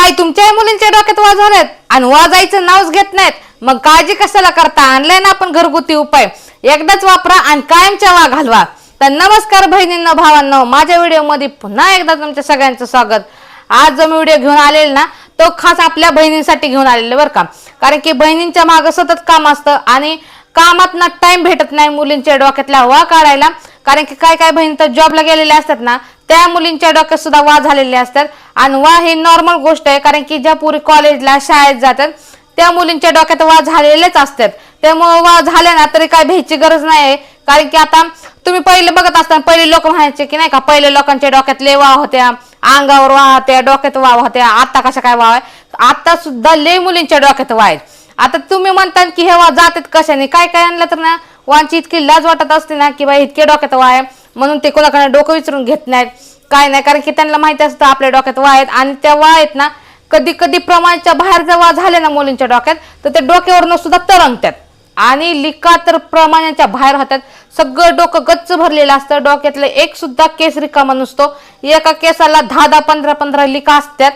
काय तुमच्या मुलींच्या डोक्यात वा झालेत आणि वाजायचं नावच घेत नाहीत, मग काळजी कशाला करता? आणलाय ना आपण घरगुती उपाय, एकदाच वापरा आणि कायमच्या वा घालवा. तर नमस्कार बहिणींनो, भावांनो, माझ्या व्हिडिओमध्ये पुन्हा एकदा तुमच्या सगळ्यांचं स्वागत. आज जो मी व्हिडिओ घेऊन आलेला ना तो खास आपल्या बहिणींसाठी घेऊन आलेला बरं का. कारण की बहिणींच्या मागं सतत काम असतं आणि कामात ना टाइम भेटत नाही मुलींच्या डोक्यातल्या वा काढायला. कारण की काय काय बहिणी तर जॉबला गेलेल्या असतात ना, त्या मुलींच्या डोक्यात सुद्धा वा झालेले असतात. आणि वा ही नॉर्मल गोष्ट आहे, कारण की ज्या पुरी कॉलेजला शाळेत जातात त्या मुलींच्या डोक्यात वा झालेलेच असतात. त्यामुळे वा झाल्या ना तरी काय भ्यायची गरज नाही. कारण की आता तुम्ही पहिले बघत असताना पहिले लोक म्हणायचे की नाही का, पहिले लोकांच्या डोक्यातले वा होत्या, अंगावर वा होत्या, डोक्यात वा होत्या. आता कशा काय वा आहे? आता सुद्धा लय मुलींच्या डोक्यात वा आहेत. आता तुम्ही म्हणता की हे वा जातात कशाने, काय काय आणलं तर ना वांची इतकी लाज वाटत असते ना की बाई इतके डोक्यात वा आहे, म्हणून ते कोणाकडे डोकं विचारून घेत नाहीत काय नाही. कारण की त्यांना माहिती असतं आपल्या डोक्यात वा आहेत आणि त्या वा आहेत ना कधी कधी प्रमाणाच्या बाहेर जर वा झाले ना मुलींच्या डोक्यात तर ते डोक्यावरनं सुद्धा तरंगतात आणि लिका तर प्रमाणाच्या बाहेर होतात. सगळं डोकं गच्च भरलेलं असतं, डोक्यातलं एक सुद्धा केस रिकामा नसतो. एका केसाला 10-10, 15-15 लिका असतात.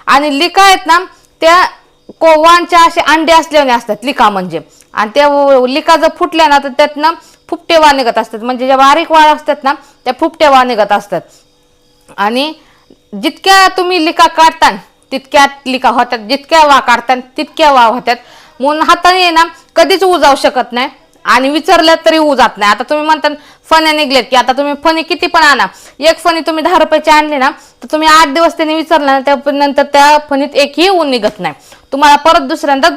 आणि लिका आहेत ना त्या कोवांच्या असे अंडे असल्याने असतात लिका म्हणजे. आणि त्या लिका जर फुटल्या ना तर त्यातनं फुपटे वा निघत असतात, म्हणजे ज्या बारीक वाळ असतात ना त्या फुपटे वा निघत असतात. आणि जितक्या तुम्ही लिका काढता तितक्या लिका होतात, जितक्या वा काढतात तितक्या वा होतात. म्हणून हाताने ना कधीच जाऊ शकत नाही आणि विचारलं तरी जात नाही. आता तुम्ही म्हणता फण्या निघलेत की आता तुम्ही फणी किती पण आणा, एक फणी तुम्ही 10 रुपयाची आणली ना तर तुम्ही 8 दिवस त्याने विचारलं ना त्यानंतर त्या फणीत एकही ऊन निघत नाही. तुम्हाला परत दुसऱ्यांदा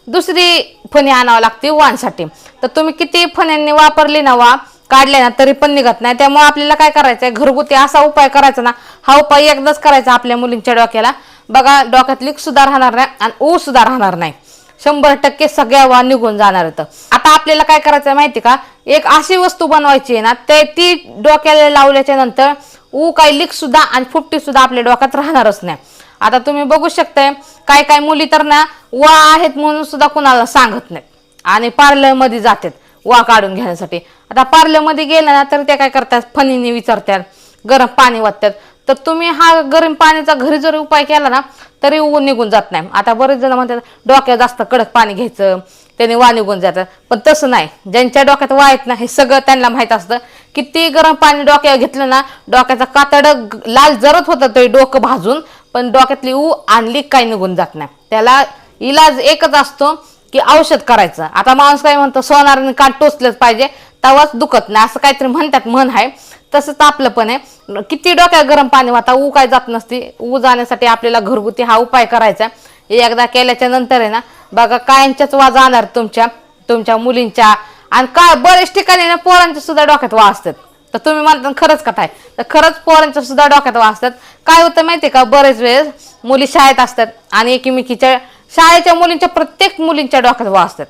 दुसरी फणी आणावं लागते वाणसाठी. तर तुम्ही किती फण्यांनी वापरली ना वा काढले ना तरी पण निघत नाही. त्यामुळे आपल्याला काय करायचंय, घरगुती असा उपाय करायचा ना, हा उपाय एकदाच करायचा आपल्या मुलींच्या डोक्याला. बघा डोक्यात लीक सुद्धा राहणार नाही आणि ऊ सुद्धा राहणार नाही, 100% सगळ्या वा निघून जाणार आहेत. आता आपल्याला काय करायचं माहिती का, एक अशी वस्तू बनवायची आहे ना ती डोक्याला लावल्याच्या नंतर ऊ काही लीक सुद्धा आणि फुपटी सुद्धा आपल्या डोक्यात राहणारच नाही. आता तुम्ही बघू शकताय काय काय मुली तर ना वा आहेत म्हणून सुद्धा कुणाला सांगत नाहीत आणि पार्लर मध्ये जातात वा काढून घेण्यासाठी. आता पार्लर मध्ये गेलं ना तर त्या काय करतात, फणीने विचारतात, गरम पाणी वाटतात. तर तुम्ही हा गरम पाण्याचा घरी जरी उपाय केला ना तरी ऊ निघून जात नाही. आता बरेच जण म्हणतात डोक्यात जास्त कडक पाणी घ्यायचं त्याने वा निघून जातात, पण तसं नाही. ज्यांच्या डोक्यात वा आहेत ना हे सगळं त्यांना माहित असतं. किती गरम पाणी डोक्यावर घेतलं ना डोक्याचा कातड लाल जरत होतं तरी डोकं भाजून, पण डोक्यातली ऊ आणली काही निघून जात नाही. त्याला इलाज एकच असतो की औषध करायचं. आता माणूस काय म्हणतो सोनाराने कान टोचलंच पाहिजे तेव्हाच दुखत नाही असं काहीतरी म्हणतात, म्हण आहे. तसंच आपलं पण आहे, किती डोक्यात गरम पाणी वाता ऊ काय जात नसते. ऊ जाण्यासाठी आपल्याला घरगुती हा उपाय करायचा. एकदा केल्याच्या नंतर आहे ना बघा कायमच्याच वा जाणार तुमच्या मुलींच्या. आणि काय बरेच ठिकाणी ना पोरांच्या सुद्धा डोक्यात वा असतात. तर तुम्ही म्हणता खरंच का, तर खरंच पोरांच्या सुद्धा डोक्यात वा असतात. काय होतं माहितीये का, बरेच वेळेस मुली शाळेत असतात आणि एकमेकीच्या शाळेच्या मुलींच्या प्रत्येक मुलींच्या डोक्यात वा असतात.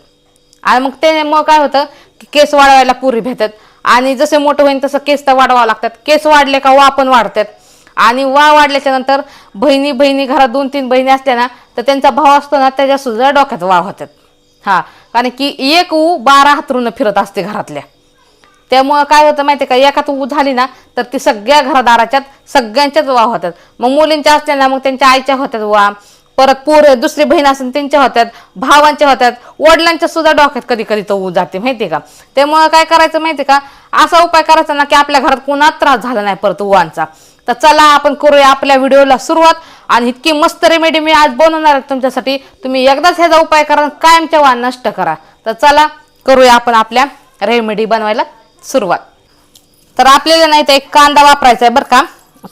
आणि मग त्यामुळे काय होतं की केस वाढवायला पुरी भेटतात आणि जसे मोठं होईल तसं केस तर वाढवावं लागतात. केस वाढले का वा पण वाढतात. आणि वा वाढल्याच्या नंतर बहिणी घरात 2-3 बहिणी असल्या ना तर त्यांचा भाव असतो ना त्याच्या सुद्धा डोक्यात वा होतात. हा, कारण की एक ऊ 12 हातरून फिरत असते घरातल्या. त्यामुळं काय होतं माहिती का, एकात ऊ झाली ना तर ती सगळ्या घरादाराच्यात सगळ्यांच्याच वा होतात. मग मुलींच्या असल्या ना मग त्यांच्या आईच्या होतात वा, परत दुसरी बहीण असेल त्यांच्या होत्यात, भावांच्या होत्यात, वडिलांच्या सुद्धा डोक्यात कधी कधी तो ऊ जाते माहितीये का. त्यामुळं काय करायचं माहितीये का, असा उपाय करायचा ना की आपल्या घरात कोणाच त्रास झाला नाही परत उवांचा. तर चला आपण करूया आपल्या व्हिडिओला सुरुवात. आणि इतकी मस्त रेमेडी मी आज बनवणार आहे तुमच्यासाठी. तुम्ही एकदाच ह्याचा उपाय करा, कायमच्या वा नष्ट करा. तर चला करूया आपण आपल्या रेमेडी बनवायला सुरुवात. तर आपल्याला नाही तर एक कांदा वापरायचा आहे बरं का.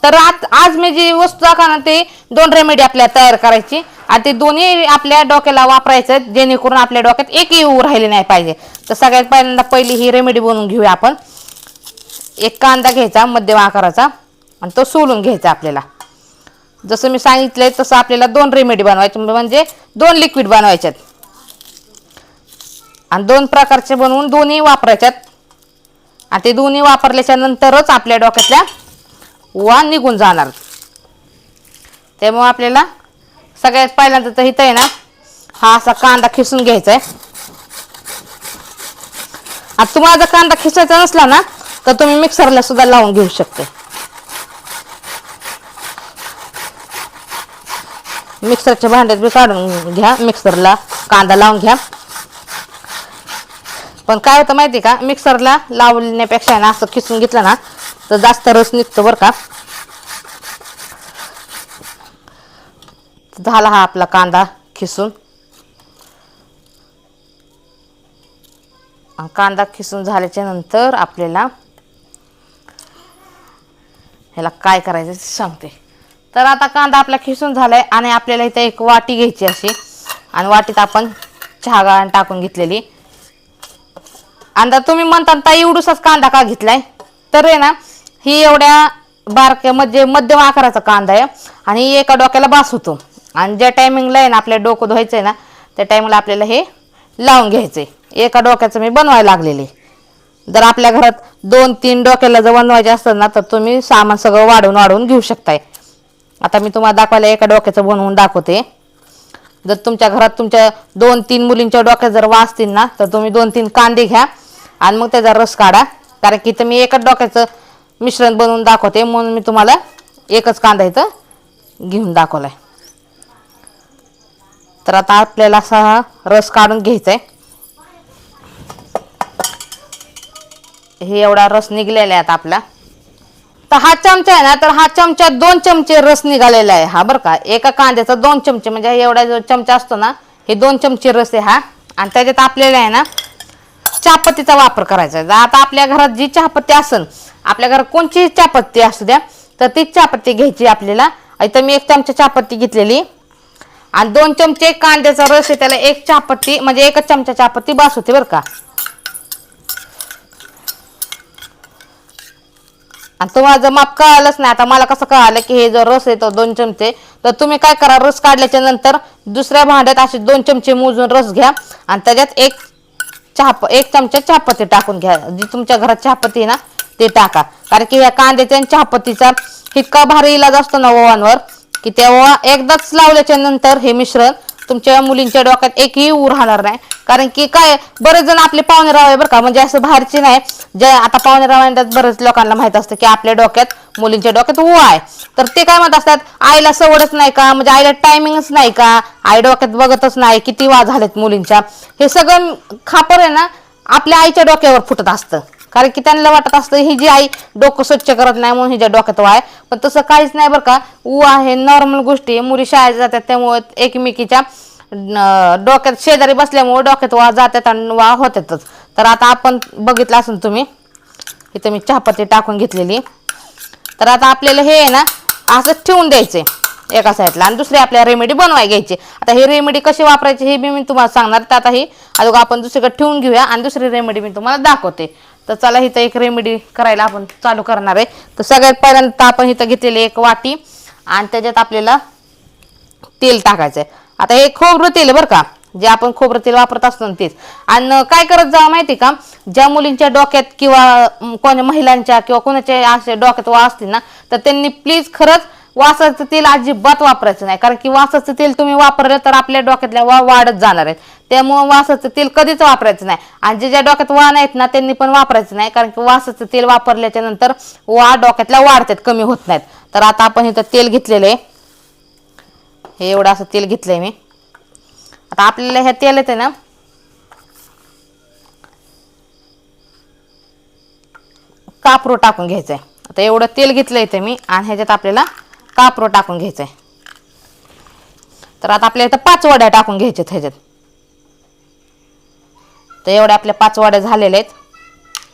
तर आज मी जी वस्तू दाखवणार ते 2 रेमेडी आपल्याला तयार करायची आणि ते दोन्ही आपल्या डोक्याला वापरायचं जेणेकरून आपल्या डोक्यात एकही ऊ राहिले नाही पाहिजे. तर सगळ्यात पहिल्यांदा पहिली ही रेमेडी बनवून घेऊया आपण. एक कांदा घ्यायचा मध्यम आकाराचा आणि तो सोलून घ्यायचा आपल्याला. जसं मी सांगितलंय तसं आपल्याला 2 रेमेडी बनवायचे, म्हणजे 2 लिक्विड बनवायच्यात आणि 2 प्रकारचे बनवून दोन्ही वापरायच्यात. आणि ते दोन्ही वापरल्याच्या नंतरच आपल्या डोक्यातल्या वा निघून जाणार. त्यामुळे आपल्याला सगळ्यात पहिल्यांदा तर इथं आहे ना हा असा कांदा खिसून घ्यायचा आहे. आता तुम्हाला जर कांदा खिसायचा नसला ना तर तुम्ही मिक्सरला सुद्धा लावून घेऊ शकते. मिक्सरच्या भांड्यात बी काढून घ्या, मिक्सरला कांदा लावून घ्या. पण काय होतं माहिती का, मिक्सरला लावण्यापेक्षा ना असं किसून घेतलं ना तर जास्त रस निघतो बरं का. झाला हा आपला कांदा खिसून. कांदा खिसून झाल्याच्या नंतर आपल्याला ह्याला काय करायचं सांगते. तर आता कांदा आपला खिसून झालाय आणि आपल्याला इथे एक वाटी घ्यायची अशी, आणि वाटीत आपण चहा गाळण टाकून घेतलेली. आणि तुम्ही म्हणता ताई एवढूसाच कांदा का घेतलाय, तर आहे ना ही एवढ्या बारक्या म्हणजे मध्यम आकाराचा कांदा आहे आणि एका डोक्याला बास होतो. आणि ज्या टायमिंगला आहे ना आपल्या डोकं धुवायचंय ना त्या टायमिंगला आपल्याला हे लावून घ्यायचंय. एका डोक्याचं मी बनवायला लागलेले. जर आपल्या घरात 2-3 डोक्याला जर बनवायचे असतात ना तर तुम्ही सामान सगळं वाढवून घेऊ शकताय. आता मी तुम्हाला दाखवायला एका डोक्याचं बनवून दाखवते. जर तुमच्या घरात तुमच्या 2-3 मुलींच्या डोक्यात जर वाजतील ना तर तुम्ही 2-3 कांदे घ्या आणि मग त्याचा रस काढा. कारण की मी एकच डोक्याचं मिश्रण बनवून दाखवते म्हणून मी तुम्हाला एकच कांदा इथं घेऊन दाखवलाय. तर आता आपल्याला असा रस काढून घ्यायचा आहे. हे एवढा रस निघलेला आहे आता आपला. तर हा चमचा आहे ना, तर हा चमचा 2 चमचे रस निघालेला आहे हा बरं का. एका कांद्याचा 2 चमचे म्हणजे एवढा जो चमचा असतो ना हे 2 चमचे रस आहे हा. आणि त्याच्यात आपल्याला आहे ना चहापत्तीचा वापर करायचा आहे. आता आपल्या घरात जी चहापत्ती असेल, आपल्या घरात कोणतीही चहापत्ती असू द्या तर तीच चहापत्ती घ्यायची आपल्याला. इथं मी 1 चमचा चहापत्ती घेतलेली आणि 2 चमचे कांद्याचा रस आहे, त्याला 1 चहापत्ती म्हणजे 1 चमचा चहापत्ती बास होते बरं का. आणि तुम्हाला जर माप कळालंच नाही, आता मला कसं कळालं की हे जो रस आहे तो 2 चमचे, तर तुम्ही काय करा, रस काढल्याच्या नंतर दुसऱ्या भांड्यात असे 2 चमचे मोजून रस घ्या आणि त्याच्यात 1 चमचा चहापत्ती टाकून घ्या. जी तुमच्या घरात चहापत्ती आहे ना ते टाका. कारण की या कांद्याच्या आणि चहापत्तीचा इतका भारी इलाज असतो ना ओवांवर की त्या ओवा एकदाच लावल्याच्या नंतर हे मिश्रण तुमच्या मुलींच्या डोक्यात एकही ऊर राहणार नाही. कारण की काय बरेच जण आपले पाहुणे राव आहे बरं का, म्हणजे असं बाहेरचे नाही, जे आता पाहुणे राव बरेच लोकांना माहित असतं की आपल्या डोक्यात मुलींच्या डोक्यात ऊ आहे. तर ते काय म्हणत असतात, आईला सवडच नाही का, म्हणजे आईला टायमिंगच नाही का, आई डोक्यात बघतच नाही किती वाद झालेत मुलींच्या. हे सगळं खापर आहे ना आपल्या आईच्या डोक्यावर फुटत असतं. कारण की त्यांना वाटत असतं ही जी आई डोकं स्वच्छ करत नाही म्हणून हिच्या डोक्यात वाय. पण तसं काहीच नाही बरं का. ऊ आहे नॉर्मल गोष्टी. मुली शाळेत जातात त्यामुळे एकमेकीच्या डोक्यात शेजारी बसल्यामुळे डोक्यात वा जातात आणि वा होतातच. तर आता आपण बघितलं असेल तुम्ही, इथं मी चहापत्ती टाकून घेतलेली. तर आता आपल्याला हे आहे ना असं ठेवून द्यायचे एका साईडला आणि दुसरी आपल्या रेमेडी बनवाय घ्यायची. आता ही रेमेडी कशी वापरायची हे मी तुम्हाला सांगणार. तर आता ही अगोदर आपण दुसरीकडे ठेवून घेऊया आणि दुसरी रेमेडी मी तुम्हाला दाखवते. तर चला इथं एक रेमेडी करायला आपण चालू करणार आहे. तर सगळ्यात पहिल्यांदा आपण इथं घेतलेली 1 वाटी आणि त्याच्यात आपल्याला तेल टाकायचं आहे. आता हे खोबरं तेल बरं का, जे आपण खोबरं तेल वापरत असतो ना तेच. आणि काय करत जावं माहिती का, ज्या मुलींच्या डोक्यात किंवा कोणत्या महिलांच्या किंवा कोणाच्या असे डोक्यात वा असतील ना तर त्यांनी प्लीज खरंच वासाचं तेल अजिबात वापरायचं नाही. कारण की वासाचं तेल तुम्ही वापरलं तर आपल्या डोक्यातल्या वा वाढत जाणार आहेत. त्यामुळे वासाचं तेल कधीच वापरायचं नाही. आणि जे ज्या डोक्यात वा नाहीत ना त्यांनी पण वापरायचं नाही. कारण की वासाचं तेल वापरल्याच्या नंतर वा डोक्यातल्या वाढतात, कमी होत नाहीत. तर आता आपण इथं तेल घेतलेलं आहे, हे एवढं असं तेल घेतलंय मी. आता आपल्याला हे तेल येते ना कापरो टाकून घ्यायचंय. आता एवढं तेल घेतलंय इथे मी आणि ह्याच्यात आपल्याला कापरो टाकून घ्यायचंय. तर आता आपल्याला इथं 5 वड्या टाकून घ्यायच्यात ह्याच्यात. तर एवढ्या आपल्या 5 वड्या झालेल्या आहेत.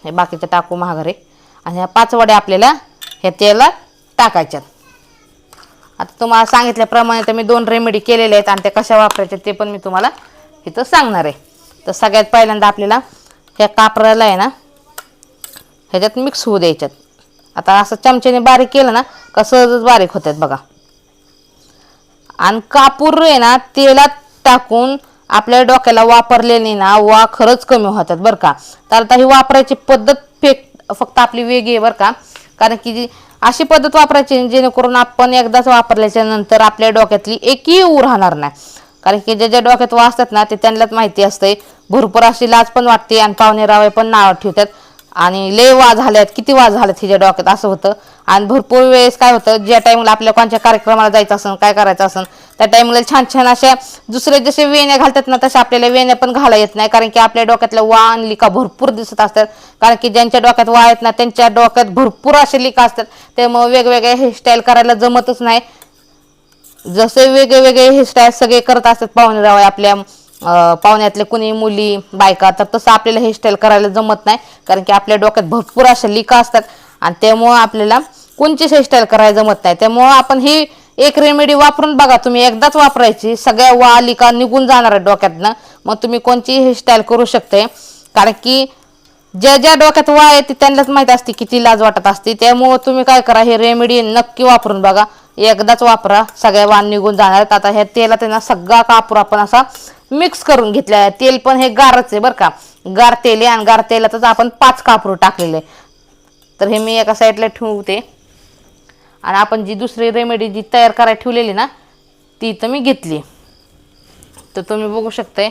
हे बाकीचं टाकू महागारे. आणि ह्या 5 वड्या आपल्याला ह्या तेलात टाकायच्यात. आता तुम्हाला सांगितल्याप्रमाणे तर मी 2 रेमेडी केलेल्या आहेत आणि त्या कशा वापरायच्या ते पण मी तुम्हाला इथं सांगणार आहे. तर सगळ्यात पहिल्यांदा आपल्याला ह्या कापराला आहे ना ह्याच्यात मिक्स होऊ द्यायच्यात. आता असं चमच्याने बारीक केलं ना का सहजच बारीक होतात बघा. आणि कापूर आहे ना तेलात टाकून आपल्या डोक्याला वापरलेली ना वा खरंच कमी होतात बरं का. तर आता ही वापरायची पद्धत फक्त आपली वेगळी आहे बरं का. कारण की अशी पद्धत वापरायची जेणेकरून आपण एकदाच वापरल्याच्या नंतर आपल्या डोक्यातली एकही ऊ राहणार नाही. कारण की ज्या ज्या डोक्यात वा असतात ना ते त्यांनाच माहिती असते. भरपूर अशी लाज पण वाटते आणि पाहुणे रावळे पण नाव ठेवतात आणि लय वा झाल्यात, किती वा झाल्यात हिच्या डोक्यात असं होतं. आणि भरपूर वेळेस काय होतं, ज्या टाइमला आपल्या कोणत्या कार्यक्रमाला जायचं असेल, काय करायचं असेल, त्या टाइमला छान छान अशा दुसरे जसे वेण्या घालतात ना, तशा आपल्याला वेण्या पण घाला येत नाही, कारण की आपल्या डोक्यातल्या वाण लिका भरपूर दिसत असतात. कारण की ज्यांच्या डोक्यात वाळ आहेत ना, त्यांच्या डोक्यात भरपूर असे लिका असतात. त्यामुळे वेगवेगळे हेअरस्टाईल करायला जमतच नाही. जसे वेगळे हेअरस्टाईल सगळे करत असतात पाहुणे रावळे आपल्या पाहुण्यातले कुणी मुली बायका, तर तसं आपल्याला हेअरस्टाईल करायला जमत नाही, कारण की आपल्या डोक्यात भरपूर अशा लिका असतात आणि त्यामुळं आपल्याला कोणतीच हेअरस्टाईल करायला जमत नाही. त्यामुळं आपण ही एक रेमेडी वापरून बघा, तुम्ही एकदाच वापरायची, सगळ्या वाळ लिका निघून जाणार आहे डोक्यातनं, मग तुम्ही कोणतीही हेअरस्टाईल करू शकते. कारण की ज्या ज्या डोक्यात वाळ येते त्यांनाच माहिती असते किती लाज वाटत असते. त्यामुळं तुम्ही काय करा, हे रेमेडी नक्की वापरून बघा, एकदाच वापरा, सगळ्या वाण निघून जाणार आहेत. आता ह्या तेलात आहे ना सगळा कापूर आपण असा मिक्स करून घेतला आहे. तेल पण हे गारच आहे बरं का, गार तेल आहे आणि गार तेलातच आपण 5 कापूर टाकलेले. तर हे मी एका साईडला ठेवते आणि आपण जी दुसरी रेमेडी जी तयार करायला ठेवलेली ना, ती तर मी घेतली. तर तुम्ही बघू शकताय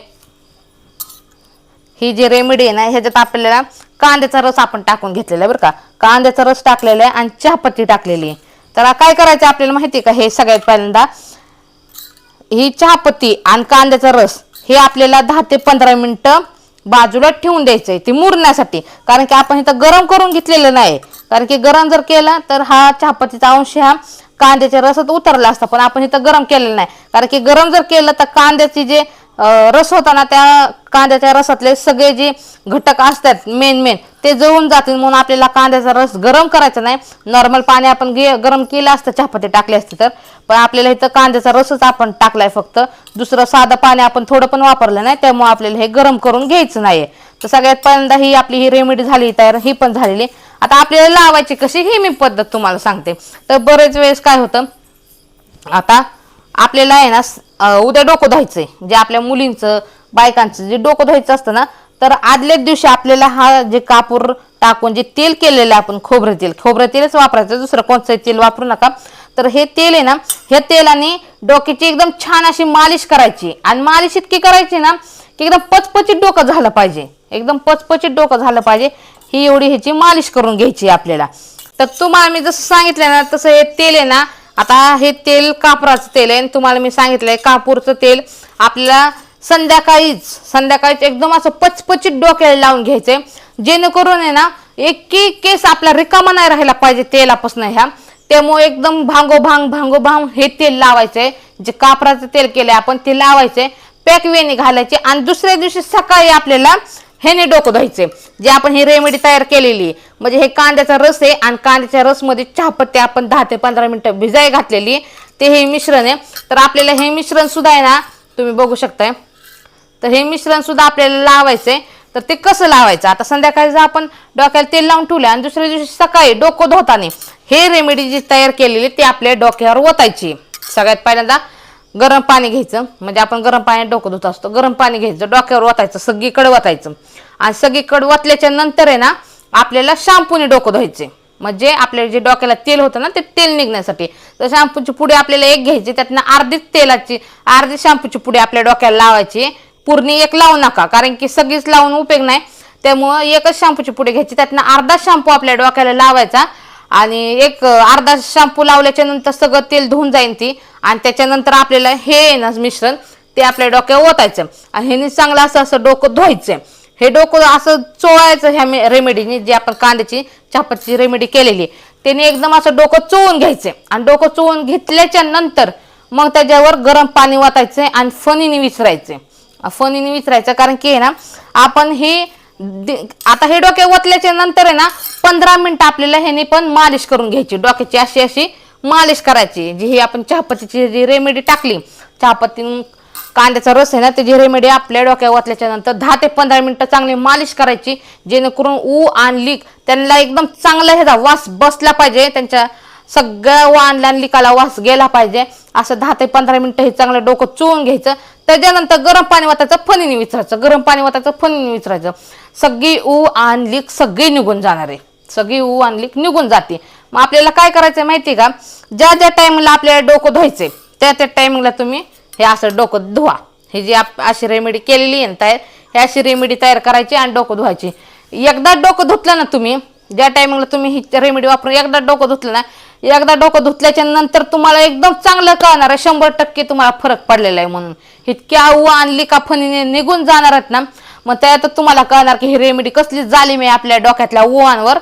ही जी रेमेडी आहे ना, ह्याच्यात आपल्याला कांद्याचा रस आपण टाकून घेतलेला आहे बरं का, कांद्याचा रस टाकलेला आहे आणि चहापत्ती टाकलेली आहे. तर काय करायचं आपल्याला माहिती आहे का, हे सगळ्यात पहिल्यांदा ही चहापत्ती आणि कांद्याचा रस हे आपल्याला 10 ते 15 मिनिटं बाजूला ठेवून द्यायचंय, ते मुरण्यासाठी. कारण की आपण इथं गरम करून घेतलेलं नाही, कारण की गरम जर केलं तर हा चहापत्तीचा अंश ह्या कांद्याच्या रसात उतरला असता, पण आपण इथं गरम केलेलं नाही. कारण की गरम जर केलं तर कांद्याची जे रस होता ना, त्या कांद्याच्या रसातले सगळे जे घटक असतात मेन ते जळून जातील. म्हणून आपल्याला कांद्याचा रस गरम करायचा नाही. नॉर्मल पाणी आपण गरम केलं असतं, चहापत्ती टाकली असते तर, पण आपल्याला इथं कांद्याचा रसच आपण टाकलाय फक्त, दुसरं साधं पाणी आपण थोडं पण वापरलं नाही. त्यामुळे आपल्याला हे गरम करून घ्यायचं नाहीये. तर सगळ्यात पहिल्यांदा ही आपली ही रेमेडी झाली तयार, ही पण झालेली. आता आपल्याला लावायची कशी ही मी पद्धत तुम्हाला सांगते. तर बरेच वेळेस काय होतं, आता आपल्याला आहे ना उद्या डोकं धुवायचंय, जे आपल्या मुलींचं बायकांचं जे डोकं धुवायचं असतं ना, तर आदल्याच दिवशी आपल्याला हा जे कापूर टाकून जे तेल केलेलं आपण खोबरं तेलच वापरायचं, दुसरं कोणतं तेल वापरू नका. तर हे तेल आहे ना, ह्या तेलाने डोक्याची एकदम छान अशी मालिश करायची, आणि मालिश इतकी करायची ना की एकदम पचपचित डोकं झालं पाहिजे, एकदम पचपचित डोकं झालं पाहिजे. ही एवढी ह्याची मालिश करून घ्यायची आपल्याला. तर तुम्हाला मी जसं सांगितलं ना, तसं हे तेल आहे ना, आता हे तेल कापराचं तेल आहे, तुम्हाला मी सांगितलंय कापूरचं तेल आपल्याला संध्याकाळीच एकदम असं पचपचित डोक्याला लावून घ्यायचंय, जेणेकरून आहे ना एकही केस आपला रिकामा नाही राहायला पाहिजे तेलापासून ह्या. त्यामुळे एकदम भांगोभांग हे तेल लावायचंय, जे कापराचं तेल केलंय आपण ते लावायचंय, पॅक वेणी घालायचे, आणि दुसऱ्या दिवशी सकाळी आपल्याला ह्याने डोकं धुवायचे, जे आपण ही रेमेडी तयार केलेली. म्हणजे हे कांद्याचा रस आहे आणि कांद्याच्या रसमध्ये चहापत्ती आपण 10 ते 15 मिनिटं भिजाय घातलेली, ते हे मिश्रण आहे. तर आपल्याला हे मिश्रण सुद्धा आहे ना, तुम्ही बघू शकताय, तर हे मिश्रण सुद्धा आपल्याला लावायचंय. तर ते कसं लावायचं, आता संध्याकाळी जर आपण डोक्याला तेल लावून ठेवलं आणि दुसऱ्या दिवशी सकाळी डोकं धुताना हे रेमेडी जी तयार केलेली ते आपल्या डोक्यावर ओतायची. सगळ्यात पहिल्यांदा गरम पाणी घ्यायचं, म्हणजे आपण गरम पाण्यात डोकं धुत असतो, गरम पाणी घ्यायचं, डोक्यावर ओतायचं, सगळीकडे ओतायचं, आणि सगळीकडे ओतल्याच्या नंतर आहे ना आपल्याला शॅम्पूने डोकं धुवायचे. म्हणजे आपल्या जे डोक्याला तेल होतं ना, ते तेल निघण्यासाठी. तर शॅम्पूची पुडी आपल्याला एक घ्यायची, त्यातनं अर्धी शॅम्पूची पुडी आपल्या डोक्याला लावायची. पूर्ण एक लावू नका, कारण की सगळीच लावून उपयोग नाही. त्यामुळं एकच शॅम्पूची पुडी घ्यायची, त्यातनं अर्धा शॅम्पू आपल्या डोक्याला लावायचा, आणि एक अर्धा शॅम्पू लावल्याच्या नंतर सगळं तेल धुवून जाईल ती, आणि त्याच्यानंतर आपल्याला हे ना मिश्रण ते आपल्या डोक्यावर ओतायचं, आणि ह्याने चांगलं असं डोकं धुवायचं. हे डोकं असं चोळायचं ह्या रेमेडीने, जी आपण कांद्याची चहापत्तीची रेमेडी केलेली, त्याने एकदम असं डोकं चोळून घ्यायचं, आणि डोकं चोळून घेतल्याच्या नंतर मग त्याच्यावर गरम पाणी ओतायचं आणि फणीने विचरायचं. कारण की आहे ना आपण हे आता हे डोक्यात ओतल्याच्या नंतर आहे ना 15 मिनिटं आपल्याला ह्याने पण मालिश करून घ्यायची, डोक्याची अशी मालिश करायची. जी ही आपण चहापत्तीची जी रेमेडी टाकली, चहापत्ती कांद्याचा रस आहे ना, त्याची रेमेडी आपल्या डोक्यावर ओतल्याच्या नंतर 10 ते 15 मिनिटं चांगली मालिश करायची, जेणेकरून ऊ आणि लीक त्यांना एकदम चांगला ह्याचा वास बसला पाहिजे, त्यांच्या सगळ्या वाणला लिकाला वास गेला पाहिजे. असं 10 ते 15 मिनिटं हे चांगलं डोकं चोळून घ्यायचं. त्याच्यानंतर गरम पाणी वाटायचं, फणीने विचरायचं, सगळी ऊ आणि लीक सगळी निघून जाणार आहे, सगळी ऊ आणि लीक निघून जाते. मग आपल्याला काय करायचं माहिती का, ज्या टाइमला आपल्याला डोकं धुवायचंय त्या टायमिंगला तुम्ही हे असं डोकं धुवा. हे जी अशी रेमेडी केलेली आहे तयार, हे अशी रेमेडी तयार करायची आणि डोकं धुवायची. एकदा डोकं धुतलं ना तुम्ही, ज्या टायमिंगला तुम्ही ही रेमेडी वापरून एकदा डोकं धुतलं ना, एकदा डोकं धुतल्याच्या नंतर तुम्हाला एकदम चांगलं कळणार आहे, 100% तुम्हाला फरक पडलेला आहे म्हणून. इतकी आऊ आणली का फणीने निघून जाणार आहेत ना, मग त्यात तुम्हाला कळणार की ही रेमेडी कसली झाली मी आपल्या डोक्यातल्या उवांवर.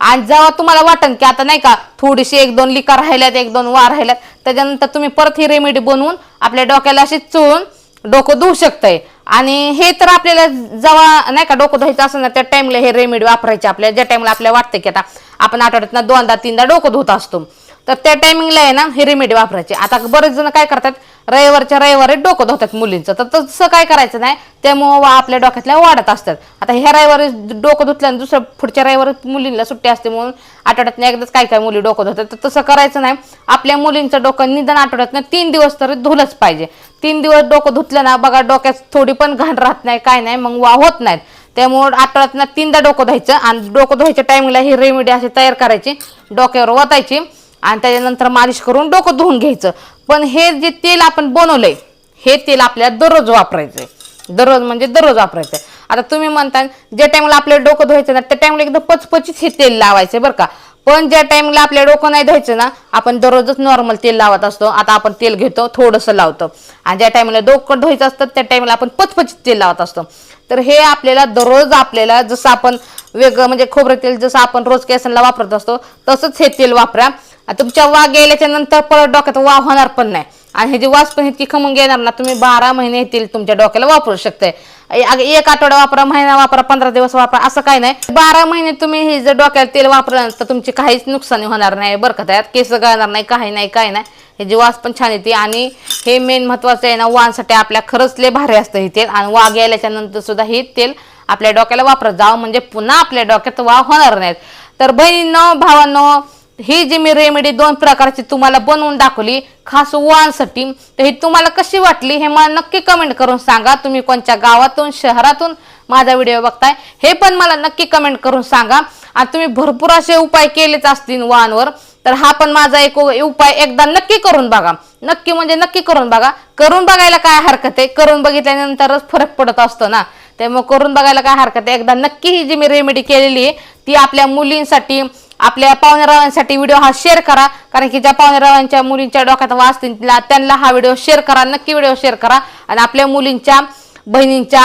आणि जेव्हा तुम्हाला वाटन की आता नाही का थोडीशी 1-2 लिका राहिल्यात, 1-2 वार राहिल्यात, त्याच्यानंतर तुम्ही परत ही रेमेडी बनवून आपल्या डोक्याला अशी चोळून डोकं धुवू शकताय. आणि हे तर आपल्याला जेव्हा नाही का डोकं धुवायचं असेल ना, त्या टाइमला हे रेमेडी वापरायची. आपल्याला ज्या टाइमला आपल्याला वाटतं की आता आपण आठवड्यात 2दा-3दा डोकं धुत असतो, तर त्या टायमिंगला आहे ना ही रेमेडी वापरायची. आता बरेच जण काय करतात, रविवारच्या रविवारी डोकं धुतात मुलींचं, तर तसं काय करायचं नाही, त्यामुळं आपल्या डोक्यातल्या वाढत असतात. आता ह्या रविवारी डोकं धुतल्यानं दुसऱ्या पुढच्या रविवारी मुलींना सुट्टी असते म्हणून आठवड्यातनं एकदाच काय काय मुली डोकं धुतात, तर तसं करायचं नाही. आपल्या मुलींचं डोकं निदान आठवड्यातनं 3 दिवस तरी धुलंच पाहिजे. 3 दिवस डोकं धुतलं ना बघा, डोक्यात थोडी पण घाण राहत नाही, काय नाही, मग होत नाहीत. त्यामुळे आठवड्यातनं 3दा डोकं धुवायचं. आणि डोकं धुवायच्या टाइमला ही रेमेडी अशी तयार करायची, डोक्यावर वतायची आणि त्याच्यानंतर मालिश करून डोकं धुवून घ्यायचं. पण हे जे तेल आपण बनवलंय हे तेल आपल्याला दररोज वापरायचंय, दररोज म्हणजे दररोज वापरायचंय. आता तुम्ही म्हणता ज्या टाइमला आपल्याला डोकं धुवायचं ना त्या टाइमला एकदम पचपचीत हे तेल लावायचं बरं का. पण ज्या टाइमला आपल्या डोकं नाही धुवायचं ना, आपण दररोजच नॉर्मल तेल लावत असतो. आता आपण तेल घेतो, थोडंसं लावतो, आणि ज्या टाइमला डोकं धुवायचं असतं त्या टाइमला आपण पचपचीत तेल लावत असतो. तर हे आपल्याला दररोज आपल्याला जसं आपण वेगळं म्हणजे खोबरं तेल जसं आपण रोज केसांना वापरत असतो तसंच हे तेल वापरा. तुमच्या वाघ गेल्याच्या नंतर परत डोक्यात वाघ होणार पण नाही, आणि ह्याची वास पण इतकी खमंग येणार ना, तुम्ही 12 महिने हे तेल तुमच्या डोक्याला वापरू शकताय. 1 आठवडा वापरा, महिना वापरा, 15 दिवस वापरा, असं काय नाही. 12 महिने तुम्ही हे जर डोक्याला तेल वापरलं तर तुमची काहीच नुकसानी होणार नाही बरं का. त्यात केस गळणार नाही, काही नाही, काय नाही. ह्याची वास पण छान येते. आणि हे मेन महत्वाचं आहे ना, वाहनसाठी आपल्या खरंच लय भारी असतं हे तेल. आणि वाघ गेल्याच्या नंतर सुद्धा हे तेल आपल्या डोक्याला वापरत जावं, म्हणजे पुन्हा आपल्या डोक्यात वाघ होणार नाहीत. तर बहिणींनो, भावांनो, ही जी मी रेमेडी 2 प्रकारची तुम्हाला बनवून दाखवली खास वाहनसाठी, तर ही तुम्हाला कशी वाटली हे मला नक्की कमेंट करून सांगा. तुम्ही कोणत्या गावातून शहरातून माझा व्हिडिओ बघताय हे पण मला नक्की कमेंट करून सांगा. आणि तुम्ही भरपूर असे उपाय केलेच असतील वाहनवर, तर हा पण माझा एक उपाय एकदा नक्की करून बघा. नक्की म्हणजे नक्की करून बघा. करून बघायला काय हरकत आहे, करून बघितल्यानंतरच फरक पडत असतो ना, त्यामुळे करून बघायला काय हरकत आहे. एकदा नक्की ही जी मी रेमेडी केलेली आहे ती आपल्या मुलींसाठी, आपल्या पाहुण्यारावांसाठी व्हिडिओ हा शेअर करा. कारण की ज्या पाहुण्यारावांच्या मुलींच्या डोक्यात वास त्यांना हा व्हिडिओ शेअर करा, नक्की व्हिडिओ शेअर करा. आणि आपल्या मुलींच्या, बहिणींच्या,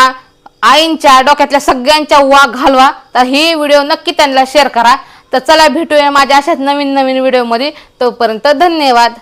आईंच्या डोक्यातल्या सगळ्यांच्या वाघ घालवा. तर ही व्हिडिओ नक्की त्यांना शेअर करा. तर चला भेटूया माझ्या अशाच नवीन नवीन व्हिडिओमध्ये. तोपर्यंत धन्यवाद.